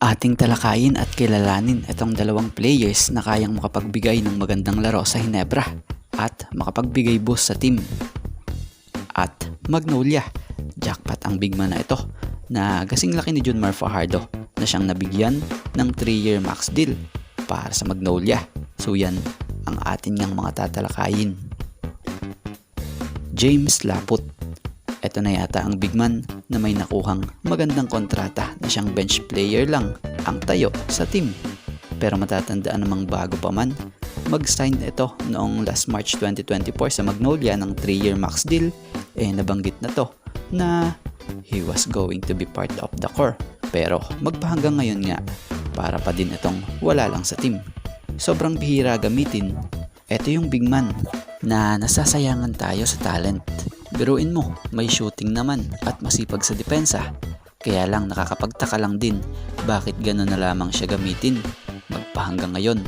Ating talakayin at kilalanin itong dalawang players na kayang makapagbigay ng magandang laro sa Hinebra at makapagbigay boost sa team. At Magnolia, jackpot ang big man na ito na kasing laki ni Junmar Fajardo na siyang nabigyan ng 3-year max deal para sa Magnolia. So yan ang atin niyang mga tatalakayin. James Laput. Ito na yata ang big man na may nakuhang magandang kontrata na siyang bench player lang ang tayo sa team. Pero matatandaan namang bago pa man, mag-sign ito noong last March 2024 sa Magnolia ng 3-year max deal, nabanggit na to na he was going to be part of the core. Pero magpahanggang ngayon nga, para pa din itong wala lang sa team. Sobrang bihira gamitin. Ito yung big man na nasasayangan tayo sa talent. Biruin mo, may shooting naman at masipag sa depensa. Kaya lang nakakapagtaka lang din bakit gano'n na lamang siya gamitin magpahanggang ngayon.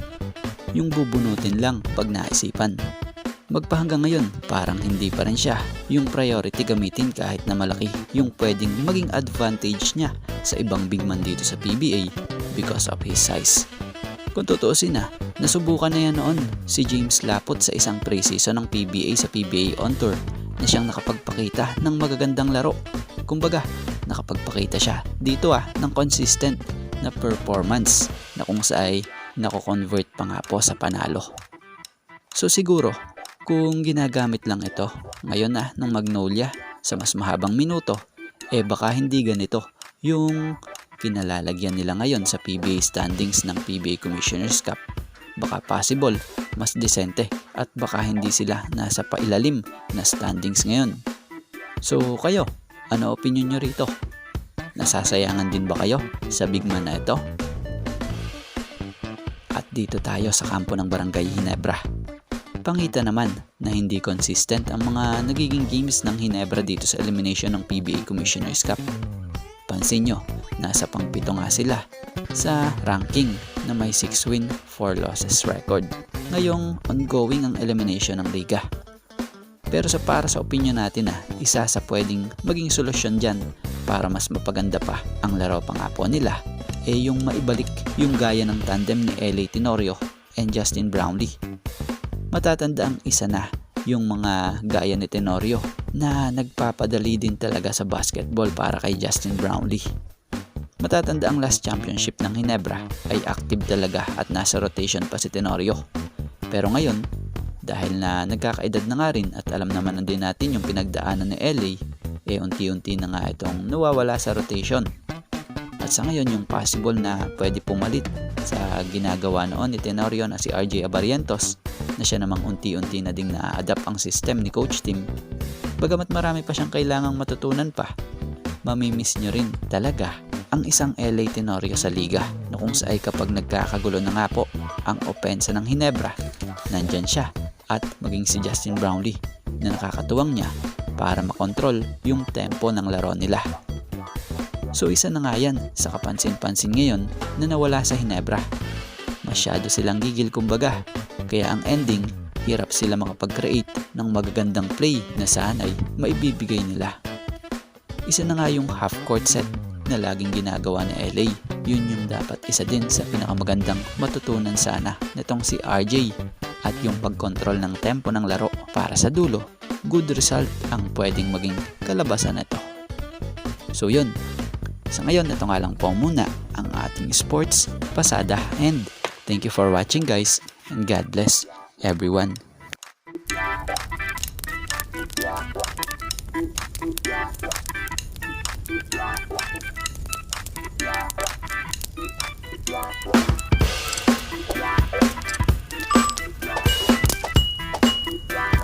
Yung bubunutin lang pag naisipan. Magpahanggang ngayon parang hindi pa rin siya yung priority gamitin kahit na malaki yung pwedeng maging advantage niya sa ibang big man dito sa PBA because of his size. Kung tutuusin na, nasubukan na yan noon si James Laput sa isang preseason ng PBA sa PBA On Tour na siyang nakapagpakita ng magagandang laro. Kumbaga, nakapagpakita siya dito ng consistent na performance na kung saan nako-convert pa nga po sa panalo. So siguro, kung ginagamit lang ito ngayon ng Magnolia sa mas mahabang minuto, baka hindi ganito yung kinalalagyan nila ngayon sa PBA standings ng PBA Commissioner's Cup. Baka possible, mas desente at baka hindi sila nasa pailalim na standings ngayon. So kayo, ano opinion nyo rito? Nasasayangan din ba kayo sa big man na ito? At dito tayo sa kampo ng Barangay Hinebra. Pangita naman na hindi consistent ang mga nagiging games ng Hinebra dito sa elimination ng PBA Commissioner's Cup. Pansin nyo, nasa pang-7 nga sila sa ranking na may 6 win, 4 losses record. Ngayong ongoing ang elimination ng liga. Pero para sa opinion natin isa sa pwedeng maging solusyon dyan para mas mapaganda pa ang laro pa nga po nila yung maibalik yung gaya ng tandem ni LA Tenorio and Justin Brownlee. Matatanda ang isa na yung mga gaya ni Tenorio na nagpapadali din talaga sa basketball para kay Justin Brownlee. Matatanda ang last championship ng Hinebra ay active talaga at nasa rotation pa si Tenorio. Pero ngayon, dahil na nagkakaedad na nga rin at alam naman din natin yung pinagdaanan ni LA, unti-unti na nga itong nawawala sa rotation. At sa ngayon yung possible na pwede pumalit sa ginagawa noon ni Tenorio na si RJ Abarientos na siya namang unti-unti na ding na-adapt ang system ni Coach Tim. Bagamat marami pa siyang kailangang matutunan pa, mamimiss nyo rin talaga ang isang LA Tenorio sa liga na kung saan kapag nagkakagulo na nga po ang opensa ng Hinebra, nandyan siya at maging si Justin Brownlee na nakakatuwang niya para makontrol yung tempo ng laro nila. So isa na nga yan sa kapansin-pansin ngayon na nawala sa Hinebra. Masyado silang gigil kumbaga, kaya ang ending, hirap sila makapag-create ng magagandang play na sana'y maibibigay nila. Isa na nga yung half-court set na laging ginagawa ni LA. Yun yung dapat isa din sa pinakamagandang matutunan sana nitong si RJ at yung pagkontrol ng tempo ng laro para sa dulo, good result ang pwedeng maging kalabasan nito. So yun, sa ngayon ito nga lang po muna ang ating sports pasada and thank you for watching guys and God bless everyone.